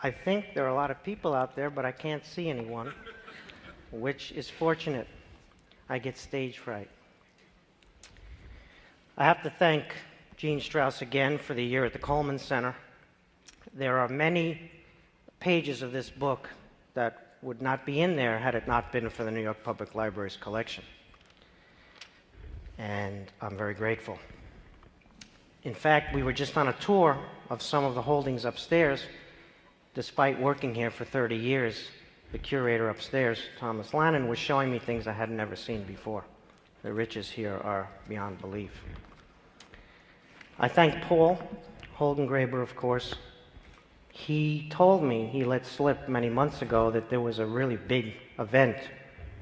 I think there are a lot of people out there, but I can't see anyone, which is fortunate. I get stage fright. I have to thank Gene Strauss again for the year at the Coleman Center. There are many pages of this book that would not be in there had it not been for the New York Public Library's collection. And I'm very grateful. In fact, we were just on a tour of some of the holdings upstairs. Despite working here for 30 years, the curator upstairs, Thomas Lannon, was showing me things I had never seen before. The riches here are beyond belief. I thank Paul Holdengraber, of course. He told me, he let slip many months ago, that there was a really big event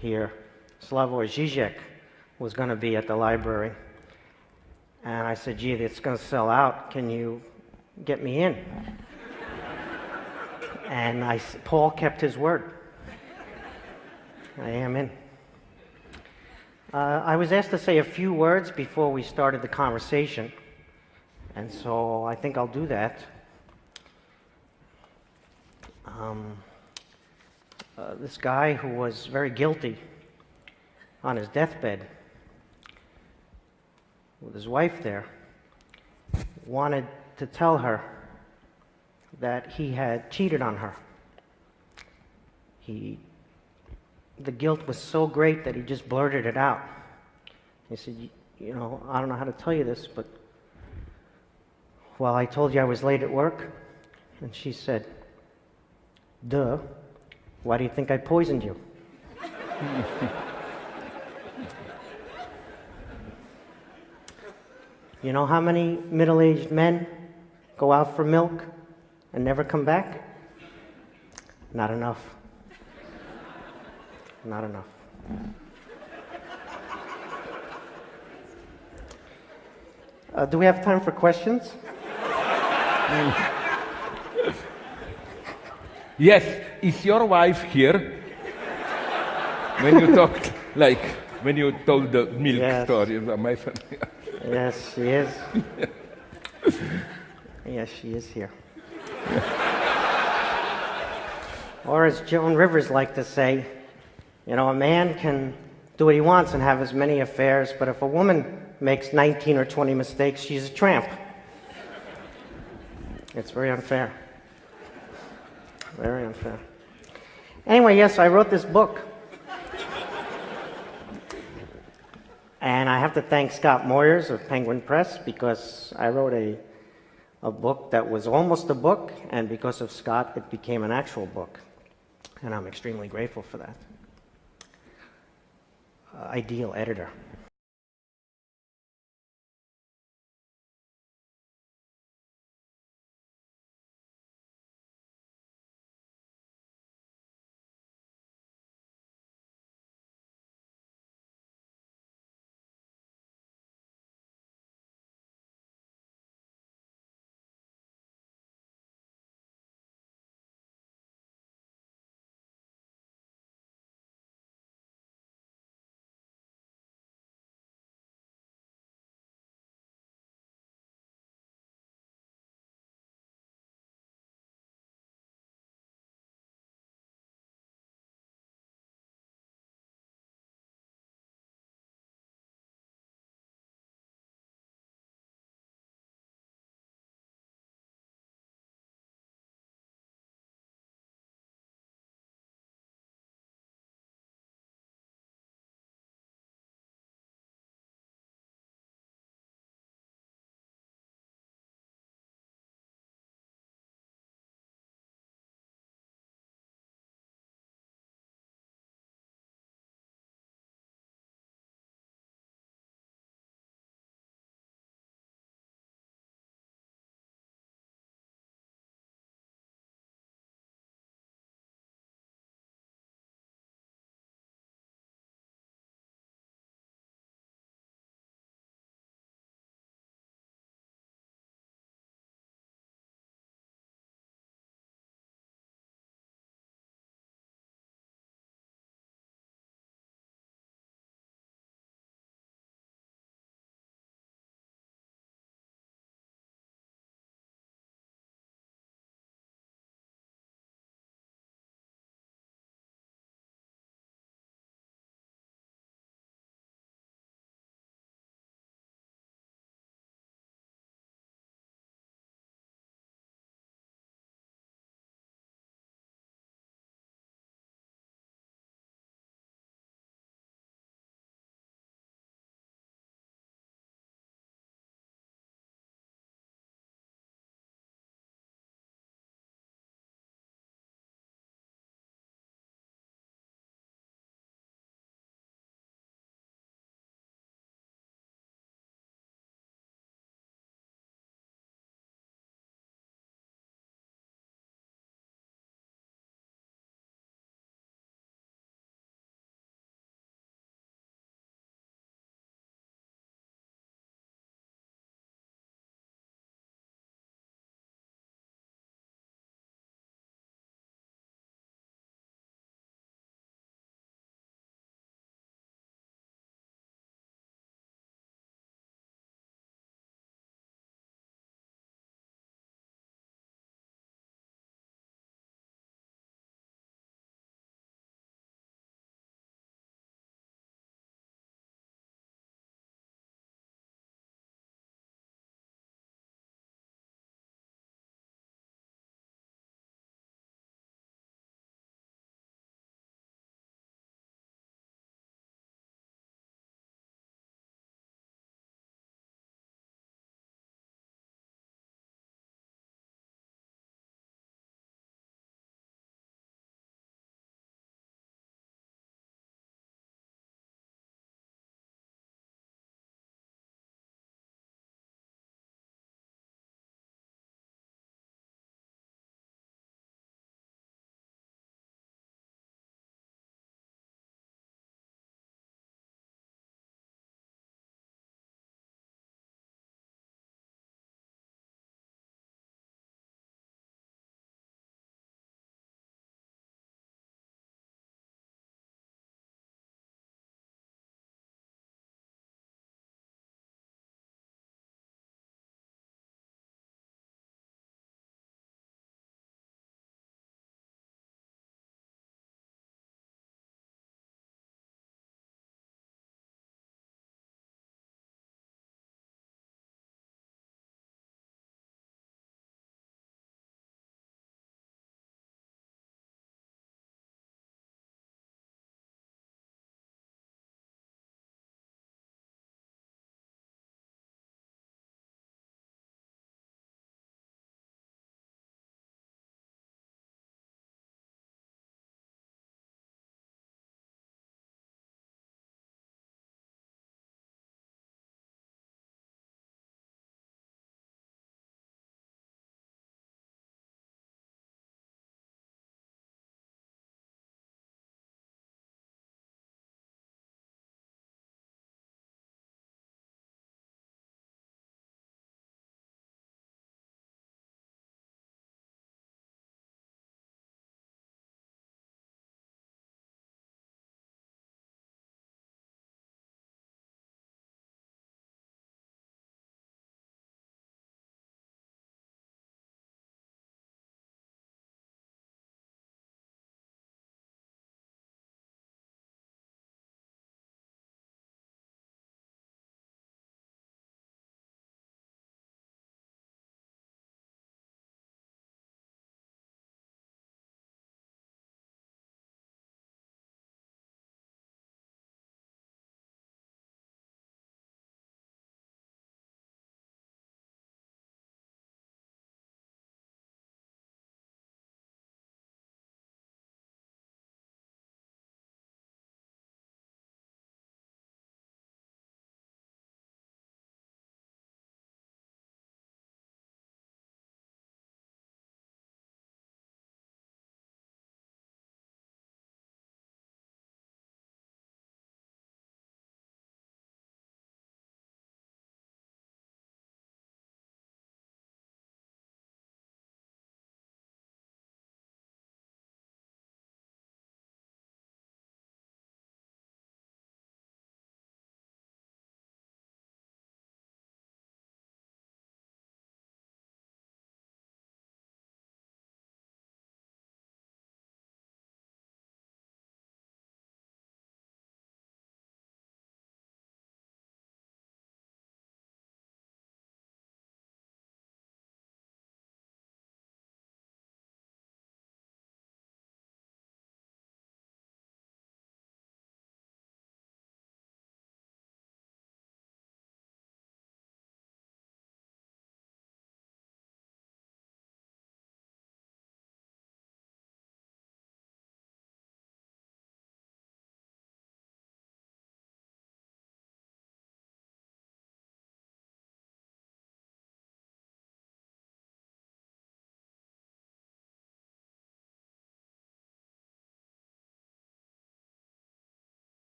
here. Slavoj Žižek was going to be at the library. And I said, gee, it's going to sell out. Can you get me in? And Paul kept his word. I am in. I was asked to say a few words before we started the conversation, and so I think I'll do that. This guy who was very guilty on his deathbed with his wife there wanted to tell her that he had cheated on her. The guilt was so great that he just blurted it out. He said, you know, I don't know how to tell you this, but, well, I told you I was late at work. And she said, duh, why do you think I poisoned you? You know how many middle-aged men go out for milk and never come back? Not enough. Not enough. Do we have time for questions? Yes, is your wife here? When you talked, like, when you told the milk story about my family. Yes, she is. Yes, she is here. Or as Joan Rivers liked to say, you know, a man can do what he wants and have as many affairs, but if a woman makes 19 or 20 mistakes, she's a tramp. It's very unfair. Very unfair. Anyway, yes, I wrote this book. And I have to thank Scott Moyers of Penguin Press, because I wrote a book that was almost a book, and because of Scott, it became an actual book. And I'm extremely grateful for that. Ideal editor.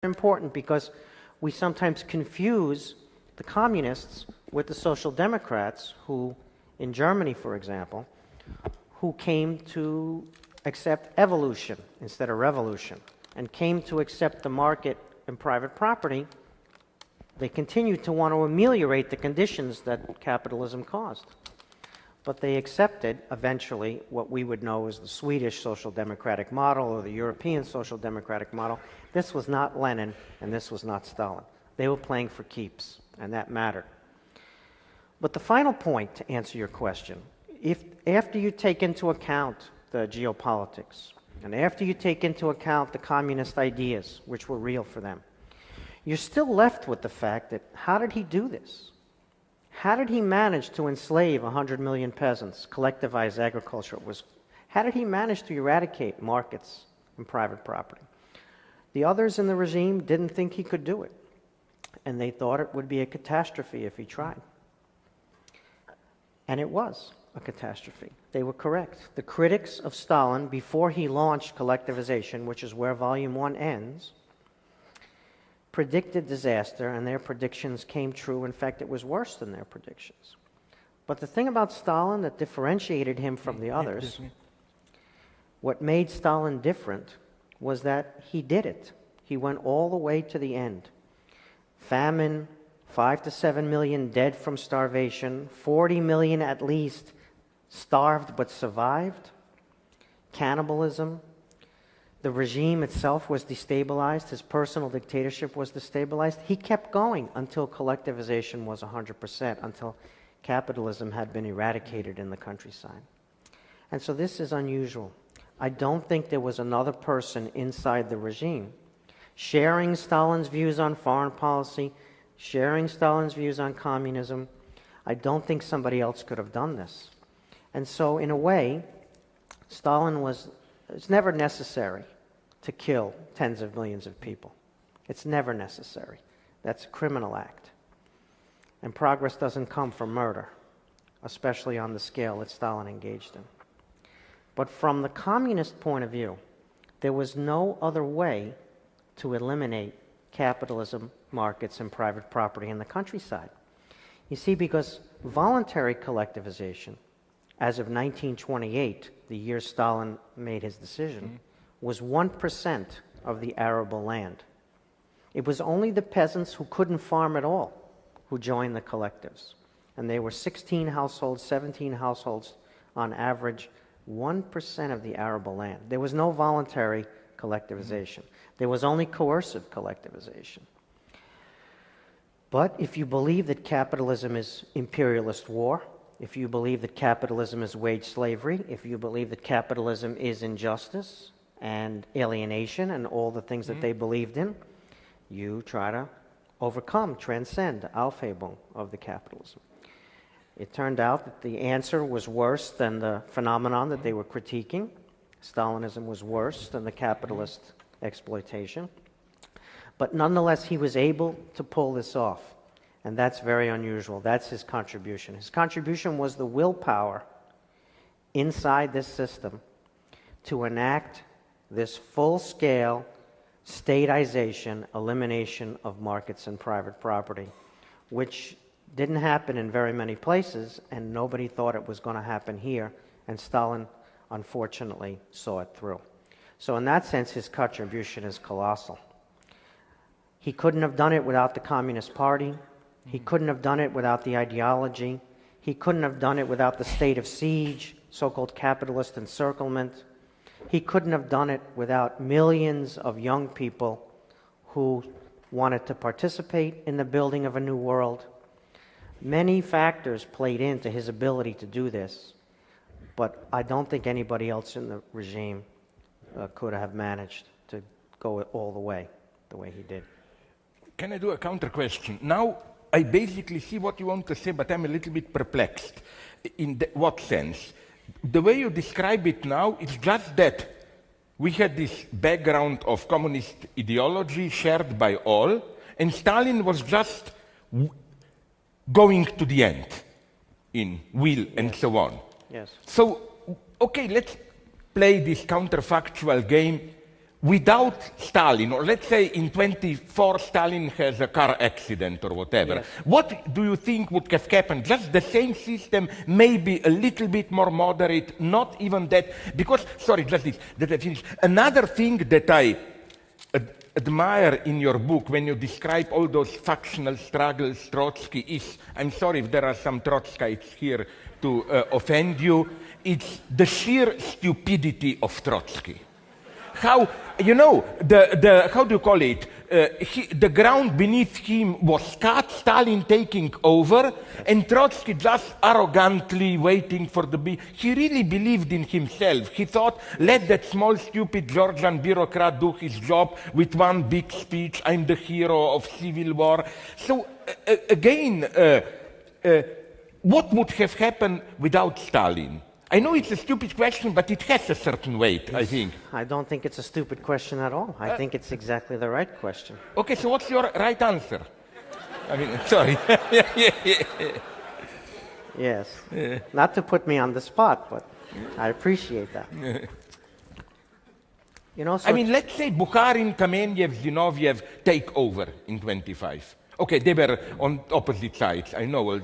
Important because we sometimes confuse the communists with the social democrats who, in Germany, for example, who came to accept evolution instead of revolution and came to accept the market and private property. They continued to want to ameliorate the conditions that capitalism caused. But they accepted, eventually, what we would know as the Swedish social democratic model or the European social democratic model. This was not Lenin, and this was not Stalin. They were playing for keeps, and that mattered. But the final point, to answer your question, if after you take into account the geopolitics, and after you take into account the communist ideas, which were real for them, you're still left with the fact that, how did he do this? How did he manage to enslave 100 million peasants, collectivize agriculture? How did he manage to eradicate markets and private property? The others in the regime didn't think he could do it, and they thought it would be a catastrophe if he tried. And it was a catastrophe. They were correct. The critics of Stalin, before he launched collectivization, which is where Volume 1 ends, predicted disaster, and their predictions came true. In fact, it was worse than their predictions. But the thing about Stalin that differentiated him from the others, what made Stalin different, was that he did it. He went all the way to the end. Famine, 5 to 7 million dead from starvation, 40 million at least starved but survived, cannibalism. The regime itself was destabilized. His personal dictatorship was destabilized. He kept going until collectivization was 100%, until capitalism had been eradicated in the countryside. And so this is unusual. I don't think there was another person inside the regime sharing Stalin's views on foreign policy, sharing Stalin's views on communism. I don't think somebody else could have done this. And so, in a way, it's never necessary to kill tens of millions of people. It's never necessary. That's a criminal act. And progress doesn't come from murder, especially on the scale that Stalin engaged in. But from the communist point of view, there was no other way to eliminate capitalism, markets, and private property in the countryside. You see, because voluntary collectivization, as of 1928, the year Stalin made his decision, was 1% of the arable land. It was only the peasants who couldn't farm at all who joined the collectives. And they were 16 households, 17 households on average, 1% of the arable land. There was no voluntary collectivization. There was only coercive collectivization. But if you believe that capitalism is imperialist war, if you believe that capitalism is wage slavery, if you believe that capitalism is injustice and alienation and all the things that they believed in, you try to overcome, transcend Aufhebung of the capitalism. It turned out that the answer was worse than the phenomenon that they were critiquing. Stalinism was worse than the capitalist exploitation. But nonetheless, he was able to pull this off. And that's very unusual. That's his contribution. His contribution was the willpower inside this system to enact this full-scale statization, elimination of markets and private property, which didn't happen in very many places, and nobody thought it was going to happen here, and Stalin, unfortunately, saw it through. So in that sense, his contribution is colossal. He couldn't have done it without the Communist Party. He couldn't have done it without the ideology. He couldn't have done it without the state of siege, so-called capitalist encirclement. He couldn't have done it without millions of young people who wanted to participate in the building of a new world. Many factors played into his ability to do this, but I don't think anybody else in the regime could have managed to go all the way he did. Can I do a counter question? Now, I basically see what you want to say, but I'm a little bit perplexed. In what sense? The way you describe it now, it's just that we had this background of communist ideology shared by all, and Stalin was just going to the end in will and so on. Yes. So, okay, let's play this counterfactual game. without Stalin, or let's say in 24 Stalin has a car accident or whatever, Yes. what do you think would have happened? Just the same system, maybe a little bit more moderate, not even that, because, sorry, just this, that I finish. Another thing that I admire in your book when you describe all those factional struggles, Trotsky is, I'm sorry if there are some Trotskyites here to offend you, it's the sheer stupidity of Trotsky. How, you know, how do you call it? The ground beneath him was cut, Stalin taking over, and Trotsky just arrogantly waiting for the... He really believed in himself. He thought, let that small, stupid Georgian bureaucrat do his job with one big speech, I'm the hero of civil war. So, again, what would have happened without Stalin? I know it's a stupid question, but it has a certain weight, I think. I don't think it's a stupid question at all. I think it's exactly the right question. Okay, so what's your right answer? I mean, sorry. Yes. Not to put me on the spot, but I appreciate that. You know, so I mean, let's say Bukharin, Kamenev, Zinoviev take over in 25. Okay, they were on opposite sides, I know.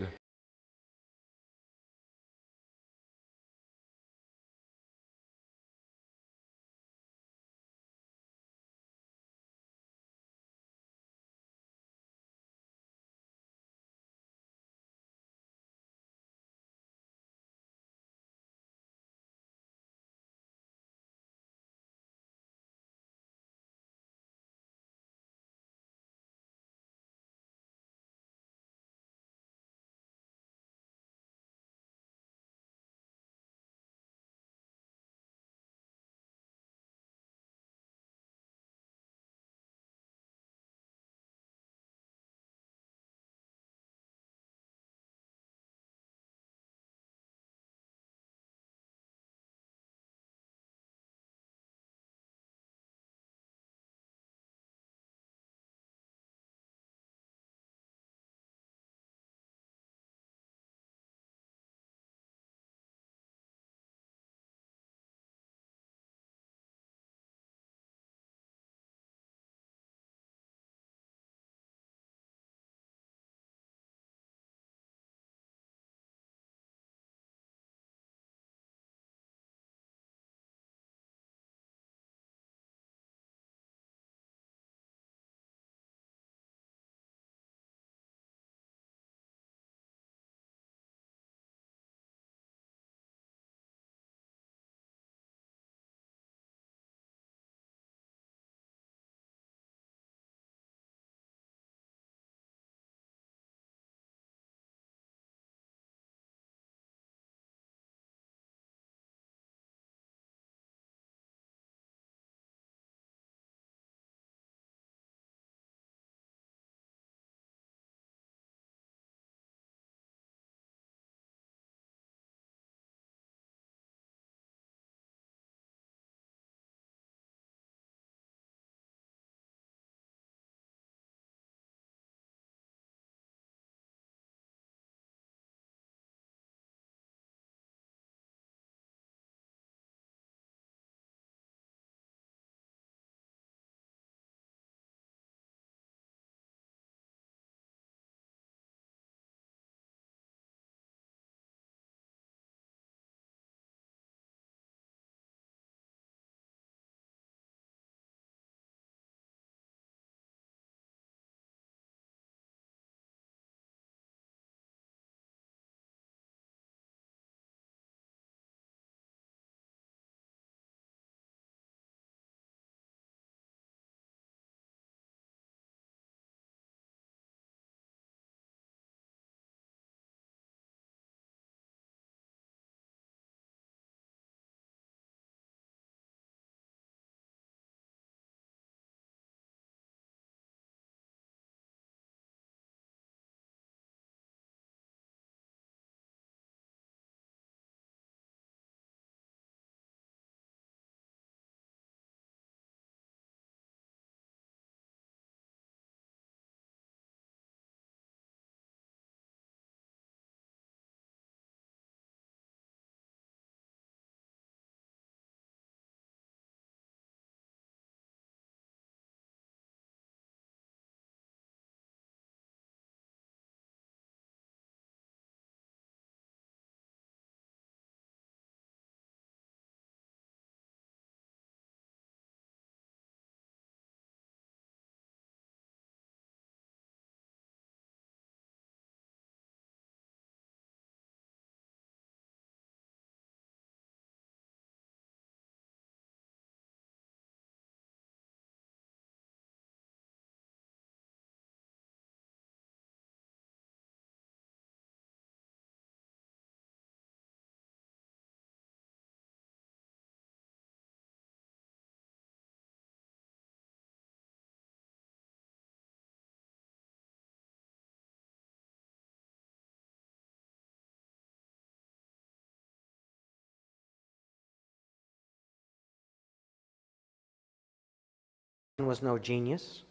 was no genius.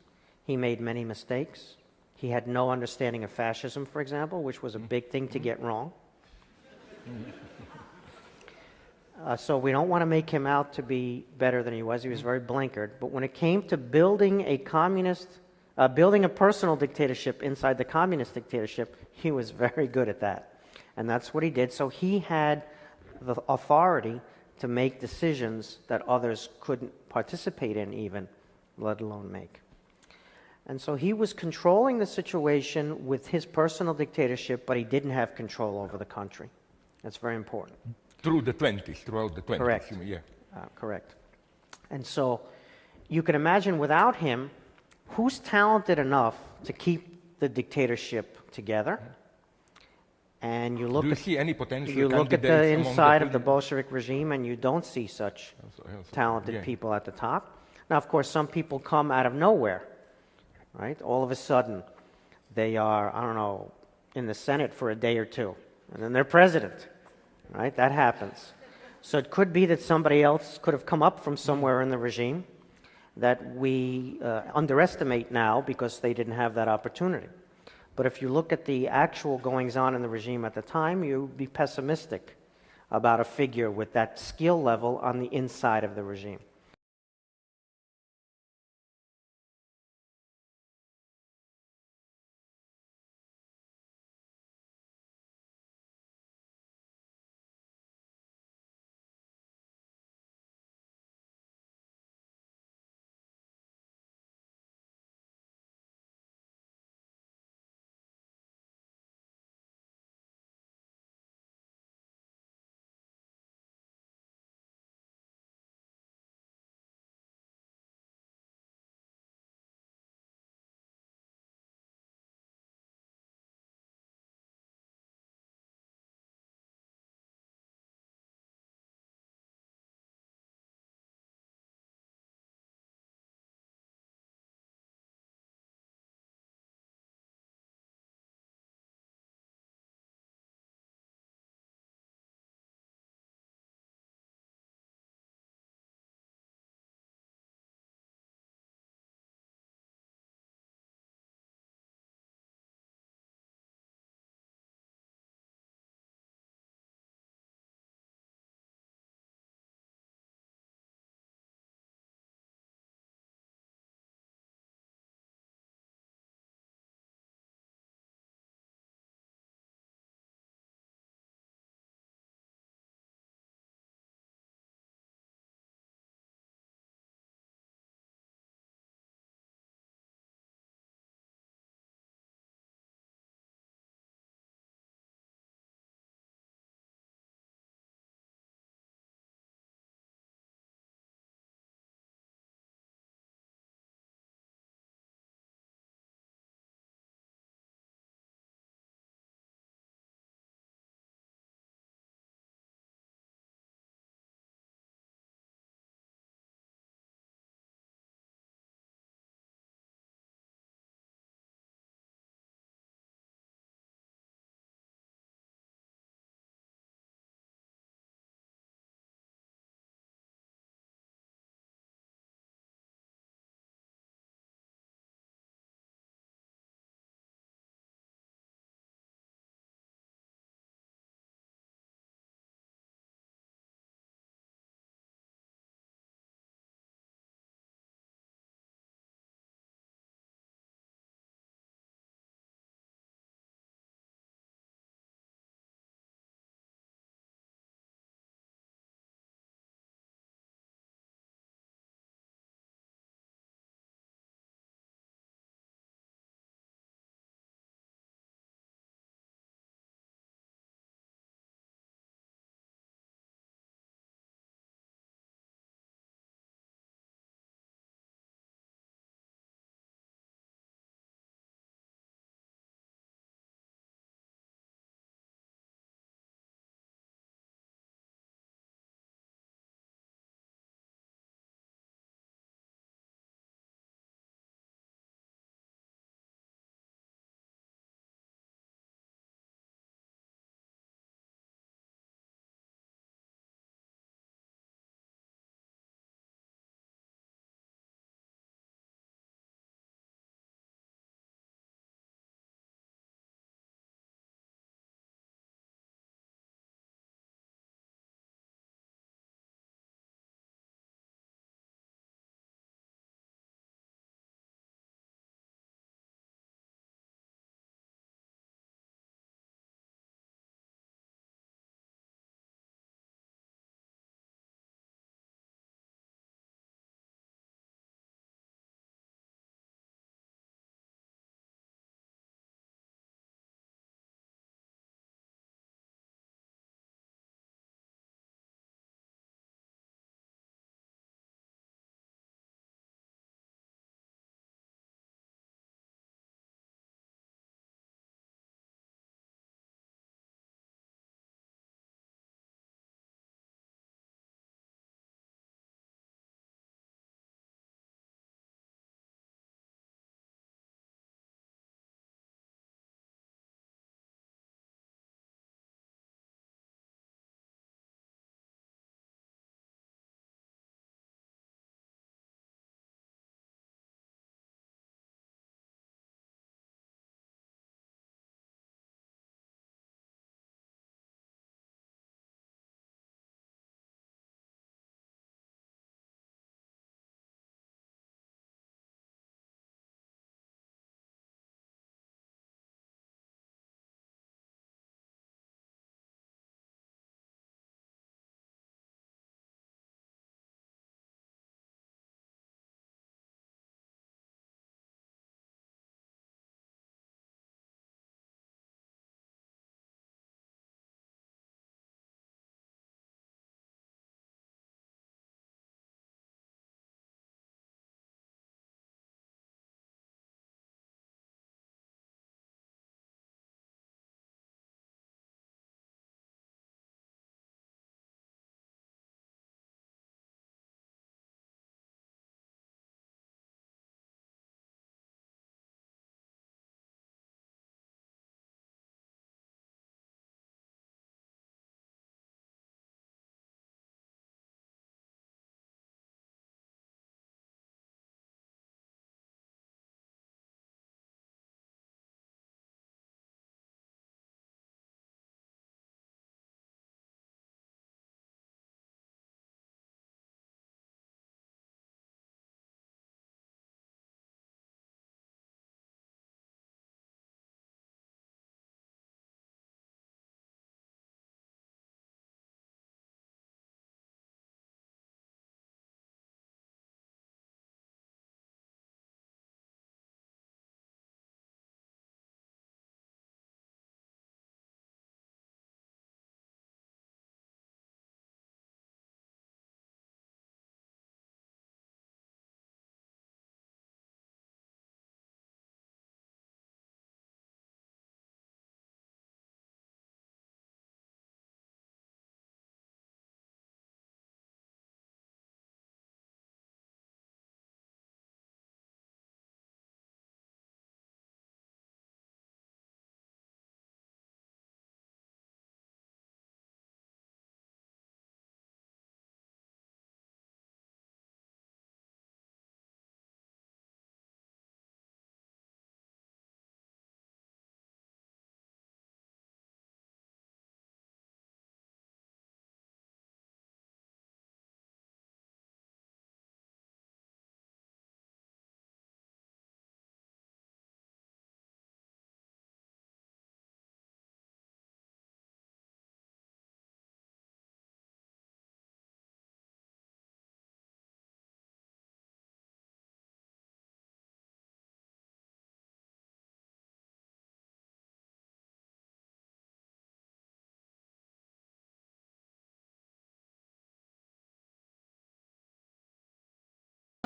He made many mistakes. He had no understanding of fascism, for example, which was a big thing to get wrong. So we don't want to make him out to be better than he was. He was very blinkered. But when it came to building a personal dictatorship inside the communist dictatorship, he was very good at that. And that's what he did. So he had the authority to make decisions that others couldn't participate in even, let alone make. And so he was controlling the situation with his personal dictatorship, but he didn't have control over the country. That's very important. Throughout the 20s. Correct. Yeah. Correct. And so you can imagine without him, who's talented enough to keep the dictatorship together? And you look Do you see any potential you look at the candidates among inside of the people? Bolshevik regime, and you don't see such talented people at the top. Now, of course, some people come out of nowhere, right? All of a sudden, they are, I don't know, in the Senate for a day or two, and then they're president, right? That happens. So it could be that somebody else could have come up from somewhere in the regime that we underestimate now because they didn't have that opportunity. But if you look at the actual goings-on in the regime at the time, you'd be pessimistic about a figure with that skill level on the inside of the regime.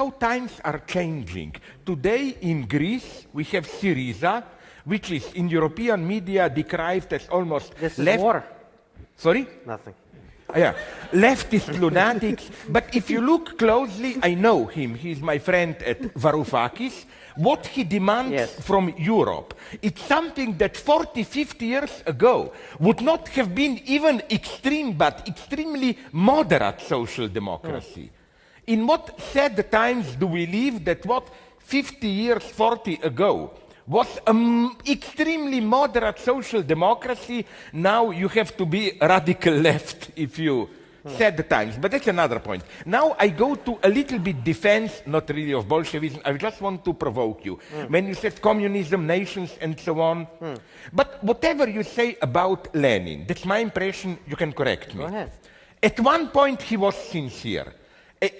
how times are changing. Today in Greece, we have Syriza, which is in European media decried as almost This is water. Sorry? Nothing. Yeah, leftist lunatics. But if you look closely, I know him. He's my friend at Varoufakis. What he demands from Europe, it's something that 40, 50 years ago would not have been even extreme, but extremely moderate social democracy. In what sad times do we live that what 50 years, 40 ago was extremely moderate social democracy, now you have to be radical left if you said the times. But that's another point. Now I go to a little bit defense, not really of Bolshevism. I just want to provoke you. When you said communism, nations, and so on. But whatever you say about Lenin, that's my impression, you can correct me. Go ahead. At one point he was sincere.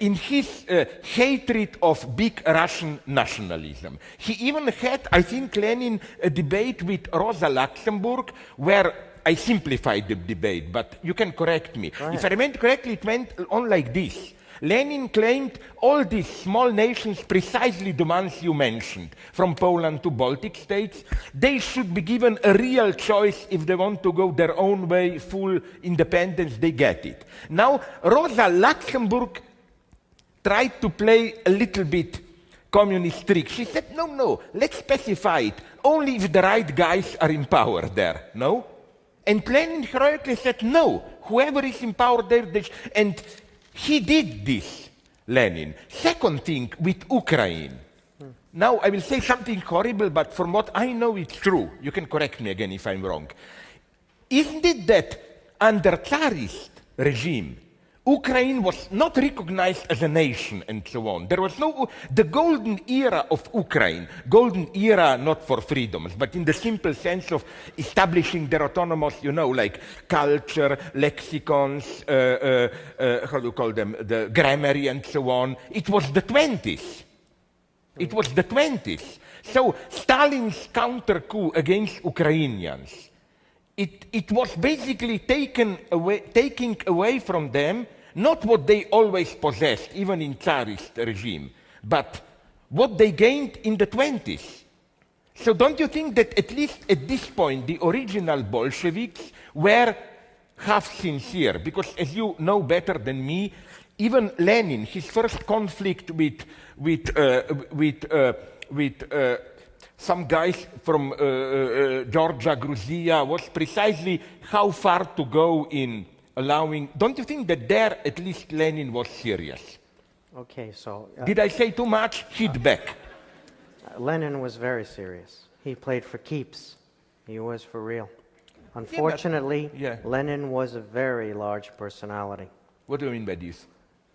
In his hatred of big Russian nationalism. He even had, I think, Lenin, a debate with Rosa Luxemburg, where I simplified the debate, but you can correct me. If I remember correctly, it went on like this. Lenin claimed all these small nations, precisely the ones you mentioned, from Poland to Baltic states, they should be given a real choice if they want to go their own way, full independence, they get it. Now, Rosa Luxemburg tried to play a little bit communist trick. She said, no, let's specify it. Only if the right guys are in power there, no? And Lenin heroically said, no, whoever is in power there, and he did this, Lenin. Second thing, with Ukraine. Now, I will say something horrible, but from what I know, it's true. You can correct me again if I'm wrong. Isn't it that under Tsarist regime, Ukraine was not recognized as a nation and so on. There was no, the golden era of Ukraine, golden era not for freedoms, but in the simple sense of establishing their autonomous, like culture, lexicons, how do you call them, the grammar and so on. It was the 20s. It was the 20s. So Stalin's counter-coup against Ukrainians, it was basically taking away from them not what they always possessed, even in Tsarist regime, but what they gained in the 20s. So don't you think that at least at this point the original Bolsheviks were half sincere? Because as you know better than me, even Lenin, his first conflict with some guys from Georgia, Georgia, was precisely how far to go in allowing. Don't you think that there at least Lenin was serious? Okay, so... Did I say too much? Hit back. Lenin was very serious. He played for keeps. He was for real. Unfortunately, Lenin was a very large personality. What do you mean by this?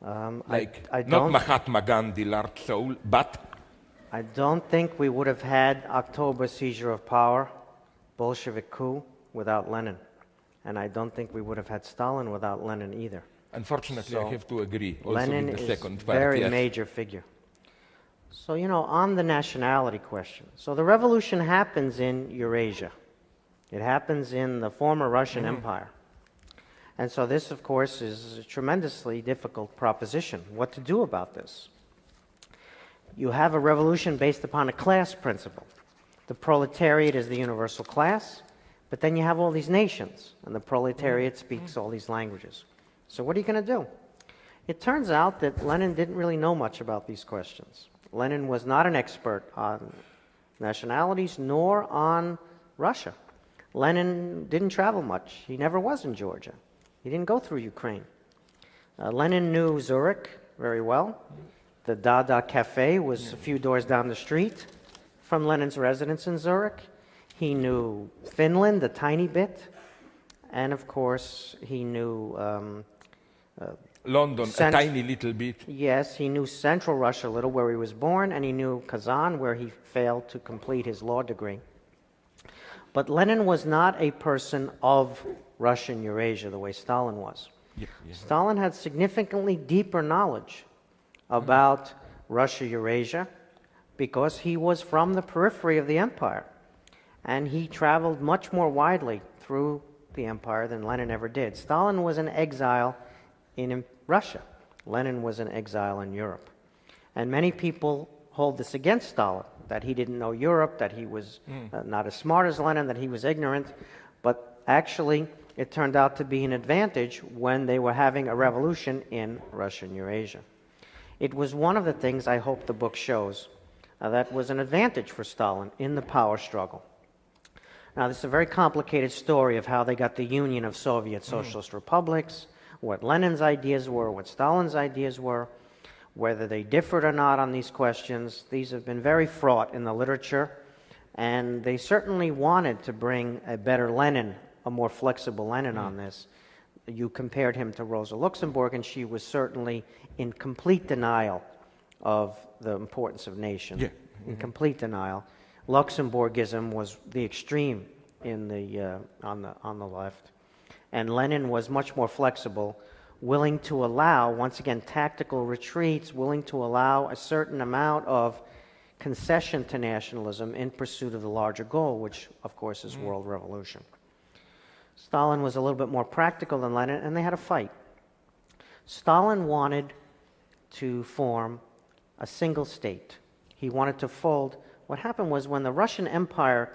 I not don't... Mahatma Gandhi, large soul, but... I don't think we would have had October seizure of power, Bolshevik coup, without Lenin. And I don't think we would have had Stalin without Lenin either. Unfortunately, I have to agree. Also Lenin with the second is a part, very major figure. So, on the nationality question. So the revolution happens in Eurasia. It happens in the former Russian Empire. And so this, of course, is a tremendously difficult proposition. What to do about this? You have a revolution based upon a class principle. The proletariat is the universal class, but then you have all these nations, and the proletariat speaks all these languages. So what are you going to do? It turns out that Lenin didn't really know much about these questions. Lenin was not an expert on nationalities nor on Russia. Lenin didn't travel much. He never was in Georgia. He didn't go through Ukraine. Lenin knew Zurich very well. The Dada Cafe was a few doors down the street from Lenin's residence in Zurich. He knew Finland a tiny bit. And, of course, he knew... London, a tiny little bit. Yes, he knew Central Russia a little, where he was born, and he knew Kazan, where he failed to complete his law degree. But Lenin was not a person of Russian Eurasia the way Stalin was. Stalin had significantly deeper knowledge about Russia-Eurasia because he was from the periphery of the empire. And he traveled much more widely through the empire than Lenin ever did. Stalin was an exile in Russia. Lenin was an exile in Europe. And many people hold this against Stalin, that he didn't know Europe, that he was not as smart as Lenin, that he was ignorant. But actually, it turned out to be an advantage when they were having a revolution in Russian Eurasia. It was one of the things I hope the book shows that was an advantage for Stalin in the power struggle. Now, this is a very complicated story of how they got the union of Soviet Socialist republics, what Lenin's ideas were, what Stalin's ideas were, whether they differed or not on these questions. These have been very fraught in the literature, and they certainly wanted to bring a better Lenin, a more flexible Lenin on this. You compared him to Rosa Luxemburg, and she was certainly in complete denial of the importance of nations, in complete denial. Luxemburgism was the extreme in the on the left, and Lenin was much more flexible, willing to allow, once again, tactical retreats, willing to allow a certain amount of concession to nationalism in pursuit of the larger goal, which, of course, is world revolution. Stalin was a little bit more practical than Lenin, and they had a fight. Stalin wanted to form a single state. He wanted to fold. What happened was when the Russian Empire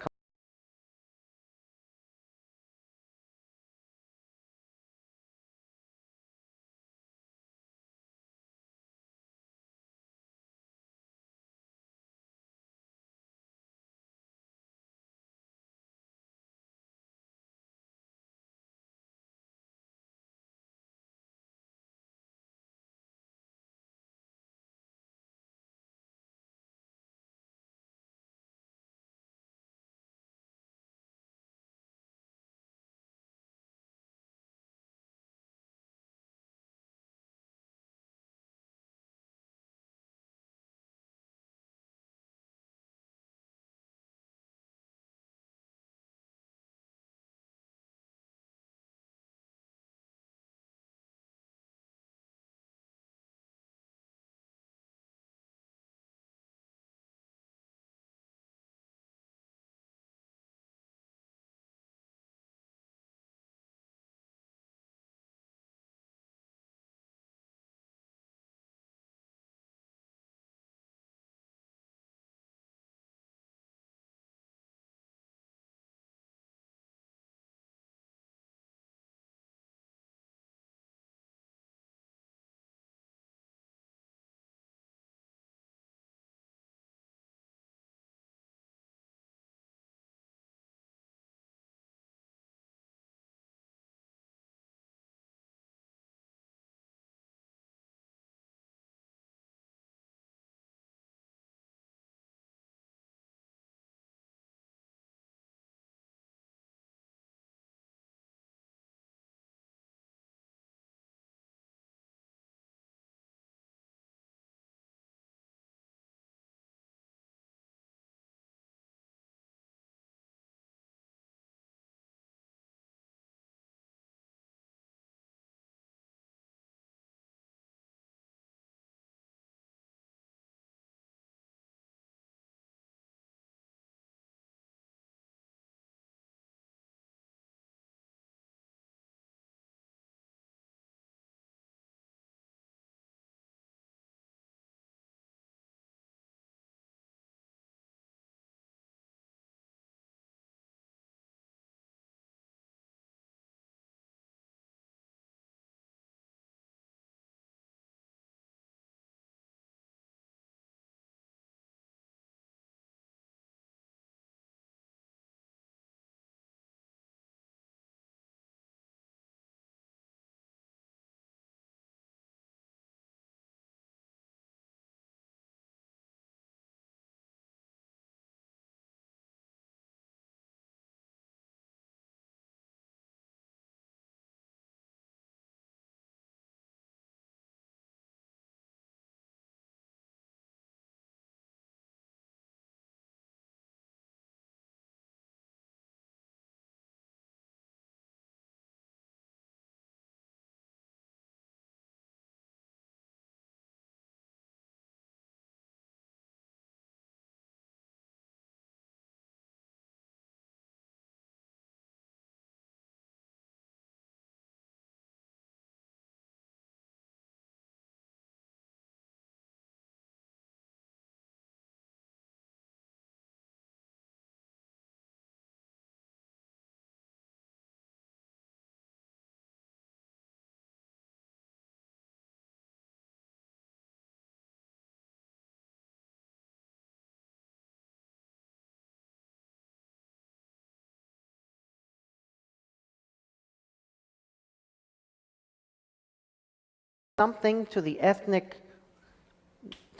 something to the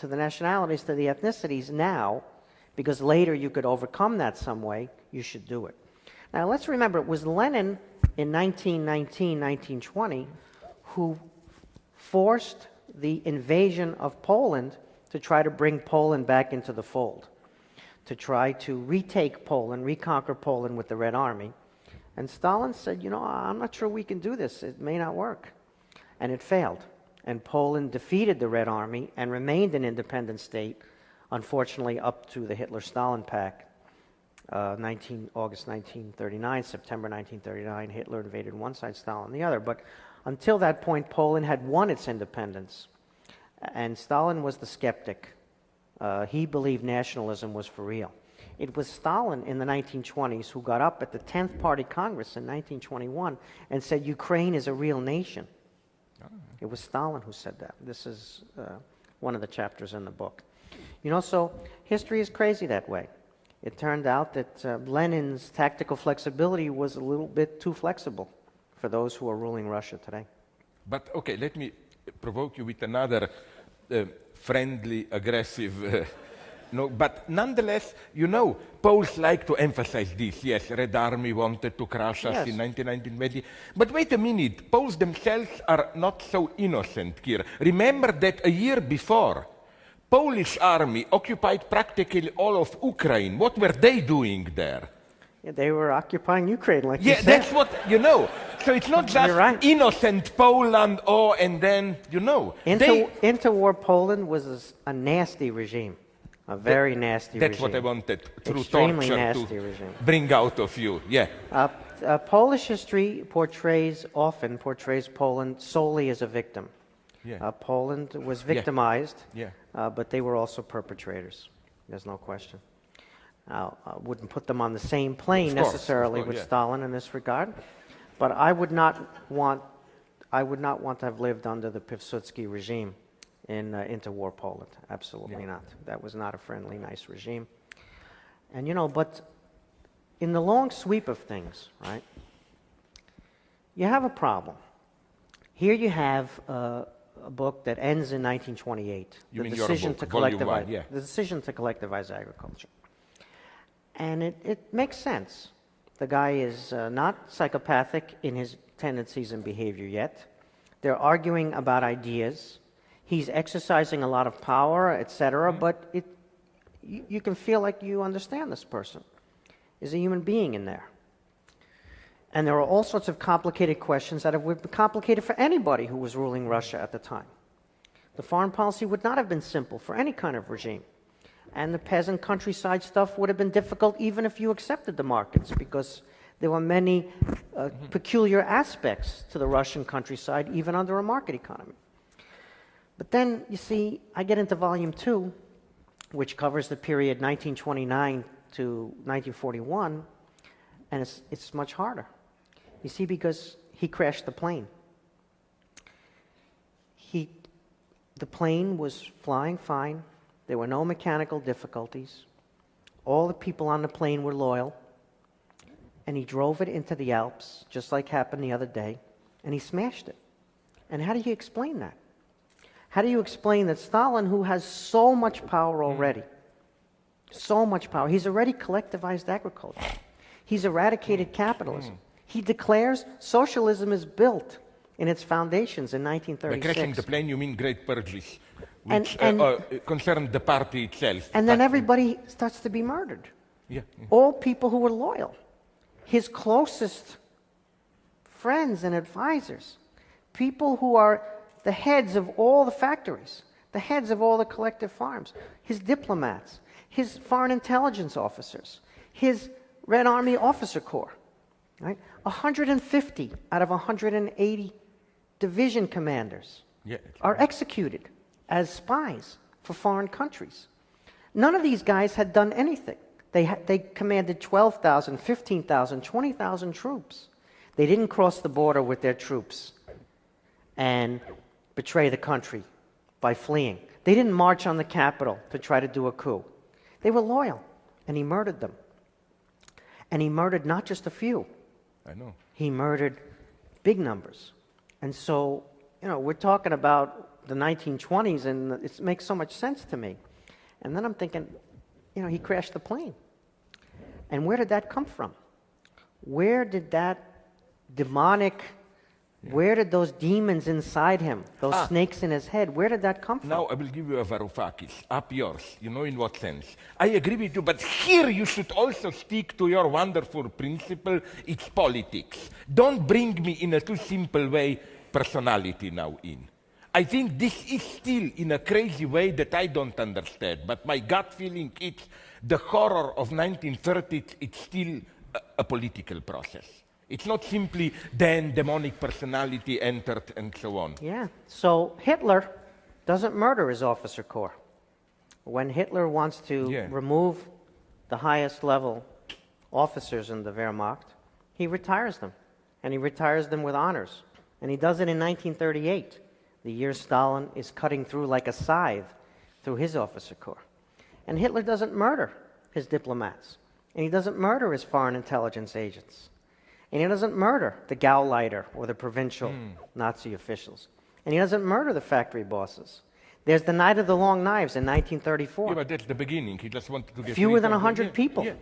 nationalities, to the ethnicities now, because later you could overcome that some way, you should do it. Now let's remember, it was Lenin in 1919, 1920, who forced the invasion of Poland to try to bring Poland back into the fold, to try to retake Poland, reconquer Poland with the Red Army. And Stalin said, I'm not sure we can do this. It may not work. And it failed. And Poland defeated the Red Army and remained an independent state, unfortunately, up to the Hitler-Stalin Pact. August 1939, September 1939, Hitler invaded one side, Stalin the other. But until that point, Poland had won its independence. And Stalin was the skeptic. He believed nationalism was for real. It was Stalin in the 1920s who got up at the 10th Party Congress in 1921 and said Ukraine is a real nation. It was Stalin who said that. This is one of the chapters in the book. So history is crazy that way. It turned out that Lenin's tactical flexibility was a little bit too flexible for those who are ruling Russia today. But, okay, let me provoke you with another friendly, aggressive... No, but nonetheless, Poles like to emphasize this. Yes, Red Army wanted to crush us in 1919. But wait a minute, Poles themselves are not so innocent here. Remember that a year before, Polish army occupied practically all of Ukraine. What were they doing there? Yeah, they were occupying Ukraine, like you said. Yeah, that's what, So it's not just innocent Poland, and then, Interwar Poland was a nasty regime. A very nasty regime. That's what I wanted, through Extremely torture, nasty to regime. bring out of you. Yeah. Polish history often portrays Poland solely as a victim. Yeah. Poland was victimized, Yeah. But they were also perpetrators. There's no question. I wouldn't put them on the same plane necessarily with Stalin in this regard, but I would not want to have lived under the Piłsudski regime in interwar Poland. Absolutely not. That was not a friendly, nice regime. And but in the long sweep of things, right, you have a problem. Here you have a book that ends in 1928. You the mean decision your book, to Volume collectivize, 1, yeah. The decision to collectivize agriculture. And it makes sense. The guy is not psychopathic in his tendencies and behavior yet. They're arguing about ideas. He's exercising a lot of power, etc., but you can feel like you understand this person. There's a human being in there. And there are all sorts of complicated questions that would be complicated for anybody who was ruling Russia at the time. The foreign policy would not have been simple for any kind of regime. And the peasant countryside stuff would have been difficult even if you accepted the markets, because there were many peculiar aspects to the Russian countryside, even under a market economy. But then, you see, I get into Volume 2, which covers the period 1929 to 1941, and it's much harder. You see, because he crashed the plane. The plane was flying fine. There were no mechanical difficulties. All the people on the plane were loyal. And he drove it into the Alps, just like happened the other day, and he smashed it. And how do you explain that? How do you explain that Stalin, who has so much power already, so much power, he's already collectivized agriculture. He's eradicated capitalism. He declares socialism is built in its foundations in 1936. By crashing the plane, you mean great purges, which concerned the party itself. And then everybody starts to be murdered. Yeah. All people who were loyal. His closest friends and advisors. People who are the heads of all the factories, the heads of all the collective farms, his diplomats, his foreign intelligence officers, his Red Army officer corps, right? 150 out of 180 division commanders are executed as spies for foreign countries. None of these guys had done anything. They commanded 12,000, 15,000, 20,000 troops. They didn't cross the border with their troops and betray the country by fleeing. They didn't march on the capital to try to do a coup. They were loyal, and he murdered them. And he murdered not just a few. I know. He murdered big numbers. And so we're talking about the 1920s, and it makes so much sense to me. And then I'm thinking, he crashed the plane. And where did that come from? Where did that demonic, where did those demons inside him, those snakes in his head, where did that come from? Now I will give you a Varoufakis, up yours, in what sense. I agree with you, but here you should also stick to your wonderful principle, it's politics. Don't bring me in a too simple way personality now in. I think this is still in a crazy way that I don't understand, but my gut feeling is the horror of 1930s, it's still a political process. It's not simply then demonic personality entered and so on. Yeah, so Hitler doesn't murder his officer corps. When Hitler wants to remove the highest level officers in the Wehrmacht, he retires them, and he retires them with honors. And he does it in 1938, the year Stalin is cutting through like a scythe through his officer corps. And Hitler doesn't murder his diplomats, and he doesn't murder his foreign intelligence agents, and he doesn't murder the Gauleiter or the provincial Nazi officials, and he doesn't murder the factory bosses. There's the Night of the Long Knives in 1934. Yeah, but that's the beginning. He just wanted to get fewer than 100 people. Yeah.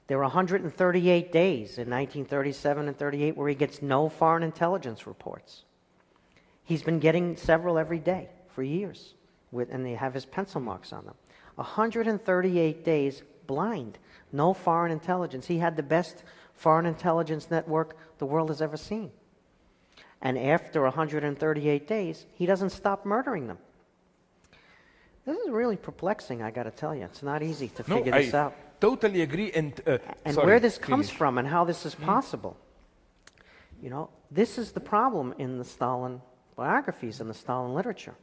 There were 138 days in 1937 and 38 where he gets no foreign intelligence reports. He's been getting several every day for years, and they have his pencil marks on them. 138 days blind, no foreign intelligence. He had the best foreign intelligence network the world has ever seen. And after 138 days, he doesn't stop murdering them. This is really perplexing, I got to tell you. It's not easy to figure this out. Totally agree. And sorry, where this comes from and how this is possible. This is the problem in the Stalin biographies and the Stalin literature.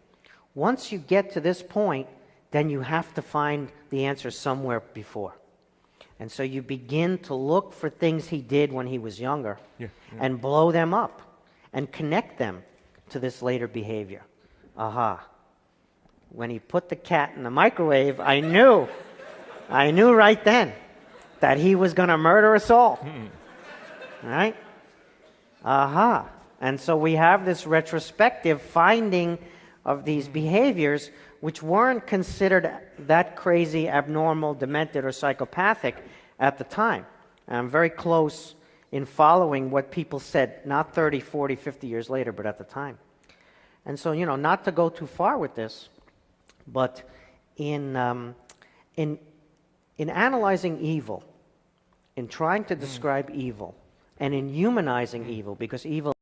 Once you get to this point, then you have to find the answer somewhere before. And so you begin to look for things he did when he was younger and blow them up and connect them to this later behavior. Aha. When he put the cat in the microwave, I knew right then that he was going to murder us all. Right? Aha. And so we have this retrospective finding of these behaviors which weren't considered that crazy, abnormal, demented, or psychopathic at the time. And I'm very close in following what people said, not 30, 40, 50 years later, but at the time. And so, not to go too far with this, but in analyzing evil, in trying to describe evil, and in humanizing evil, because evil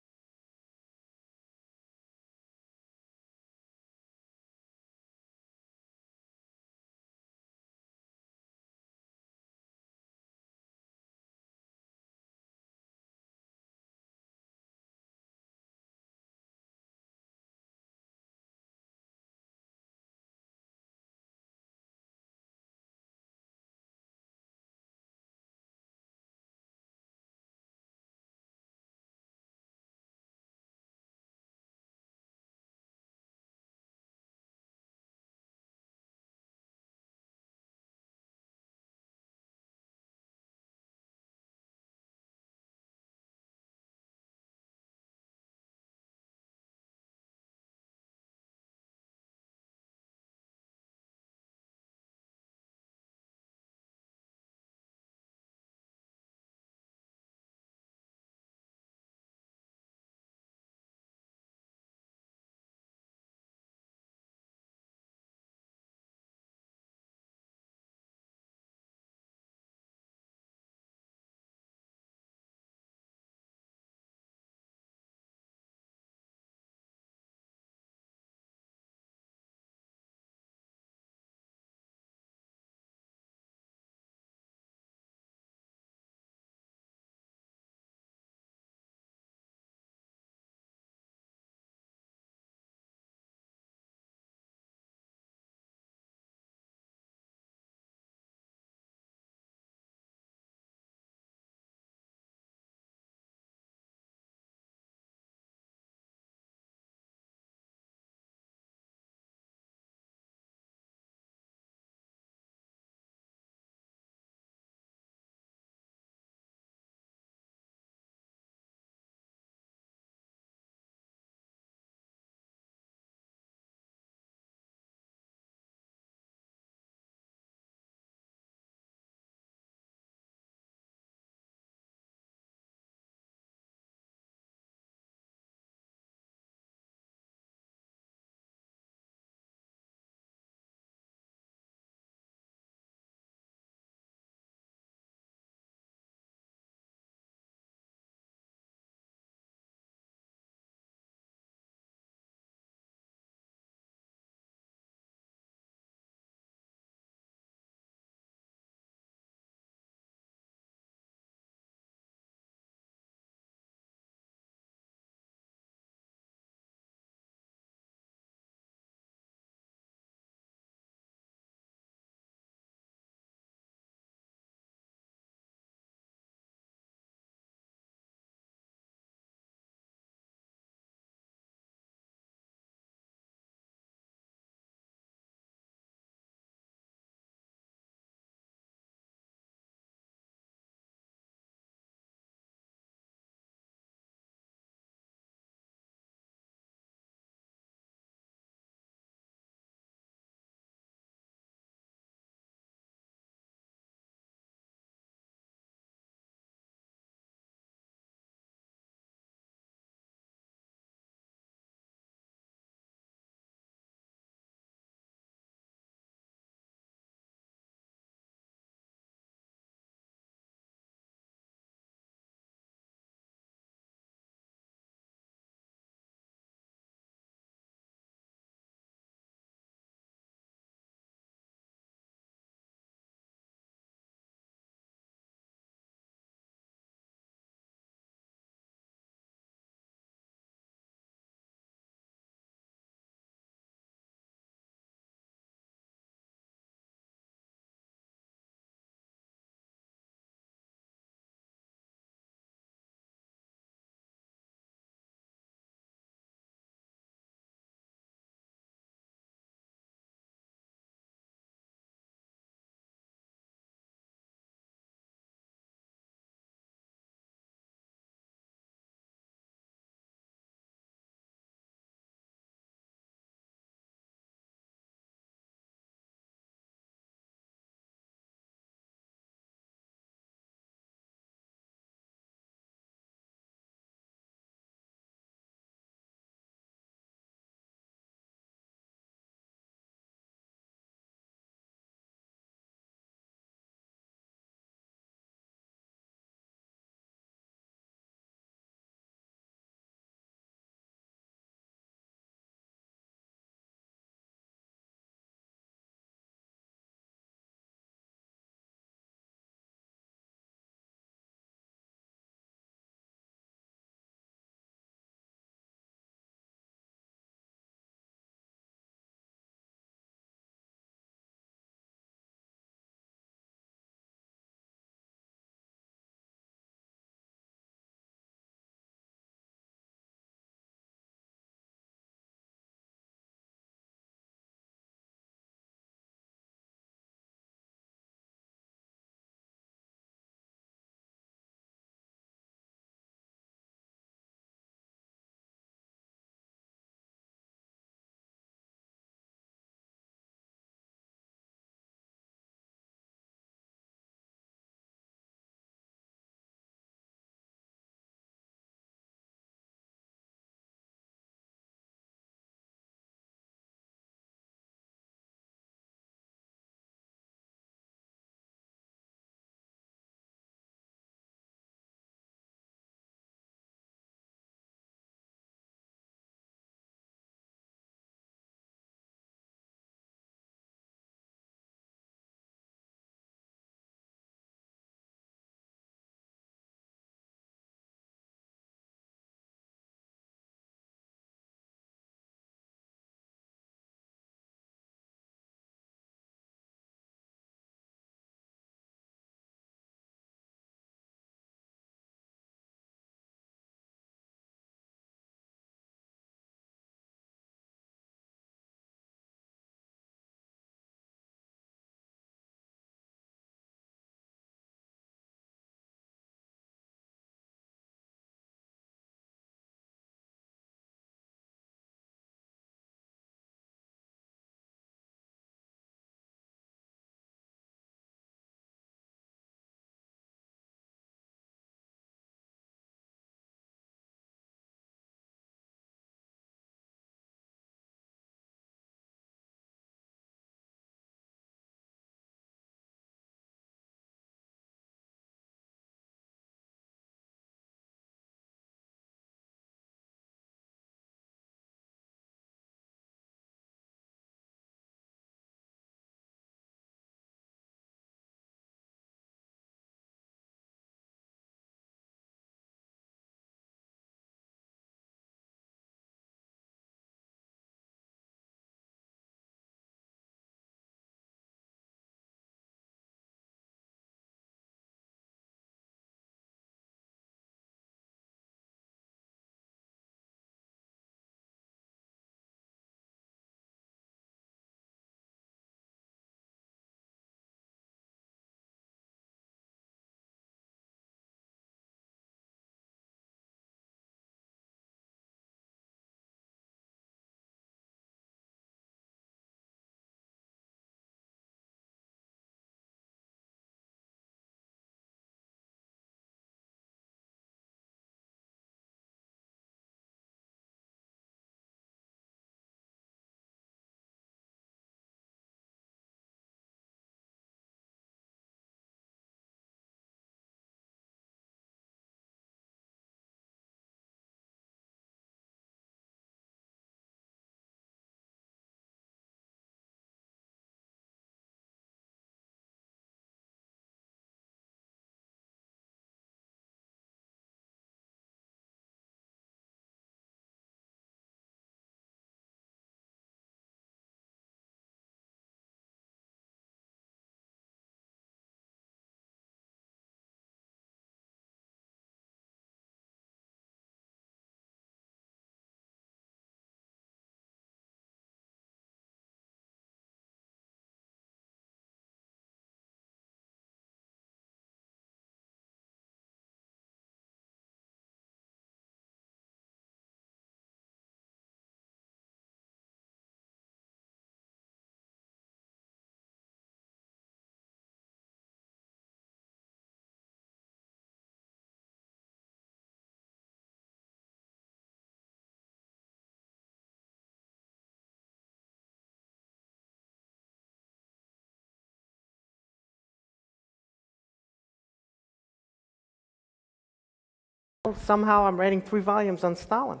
somehow I'm writing 3 volumes on Stalin.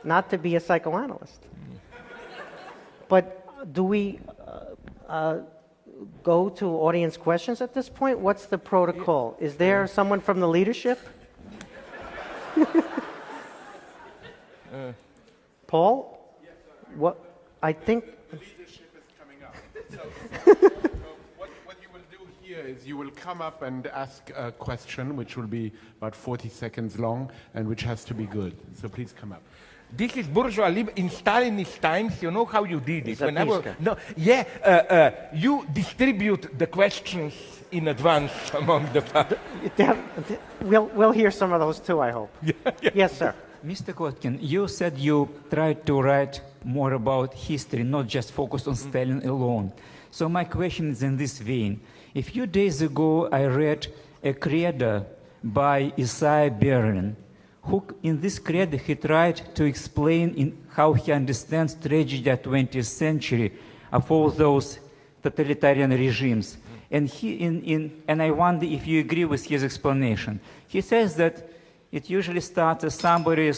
Not to be a psychoanalyst. But do we go to audience questions at this point? What's the protocol? Is there someone from the leadership? Paul? What? I think... The leadership is coming up. What you will do here is you will come up and ask a question which will be about 40 seconds long and which has to be good. So please come up. This is bourgeois in Stalinist times. You know how you did it. You distribute the questions in advance among the. We'll hear some of those too, I hope. Yes, sir. Mr. Kotkin, you said you tried to write more about history, not just focus on Stalin alone. So my question is in this vein. A few days ago, I read a credo by Isaiah Berlin, who, in this credo, he tried to explain how he understands tragedy of 20th century of all those totalitarian regimes. And and I wonder if you agree with his explanation. He says that it usually starts as somebody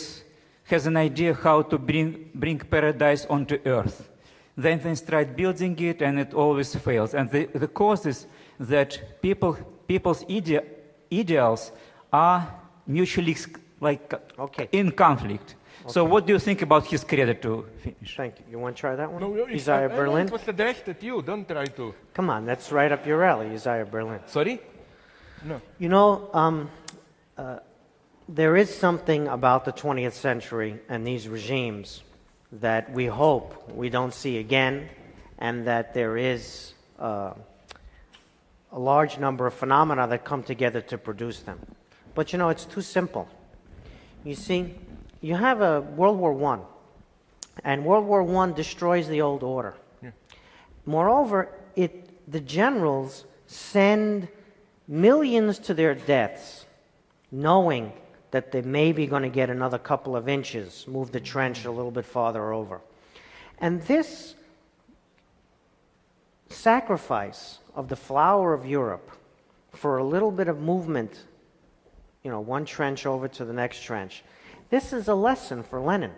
has an idea how to bring paradise onto earth. Then they start building it, and it always fails. And the cause is that people's ideals are mutually in conflict. Okay. So what do you think about his credo to finish? Thank you. You want to try that one? No, Isaiah Berlin? It was addressed at you. Don't try to. Come on, that's right up your alley, Isaiah Berlin. Sorry? No. You know, there is something about the 20th century and these regimes that we hope we don't see again, and that there is a large number of phenomena that come together to produce them. But you know, it's too simple. You see, you have a World War I, and World War I destroys the old order. Yeah. Moreover, the generals send millions to their deaths, knowing that they may be going to get another couple of inches, move the trench a little bit farther over. And this sacrifice of the flower of Europe for a little bit of movement, you know, one trench over to the next trench, this is a lesson for Lenin.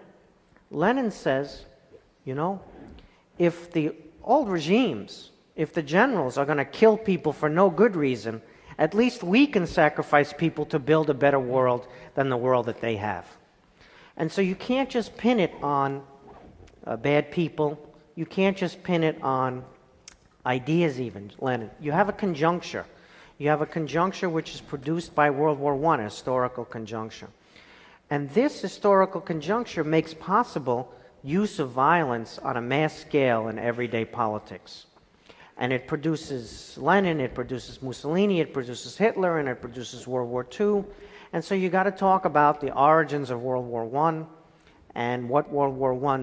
Lenin says, you know, if the old regimes, if the generals are going to kill people for no good reason, at least we can sacrifice people to build a better world than the world that they have. And so you can't just pin it on bad people. You can't just pin it on ideas even, Lenin. You have a conjuncture. You have a conjuncture which is produced by World War I, a historical conjuncture. And this historical conjuncture makes possible use of violence on a mass scale in everyday politics. And it produces Lenin, it produces Mussolini, it produces Hitler, and it produces World War II. And so you got to talk about the origins of World War I and what World War I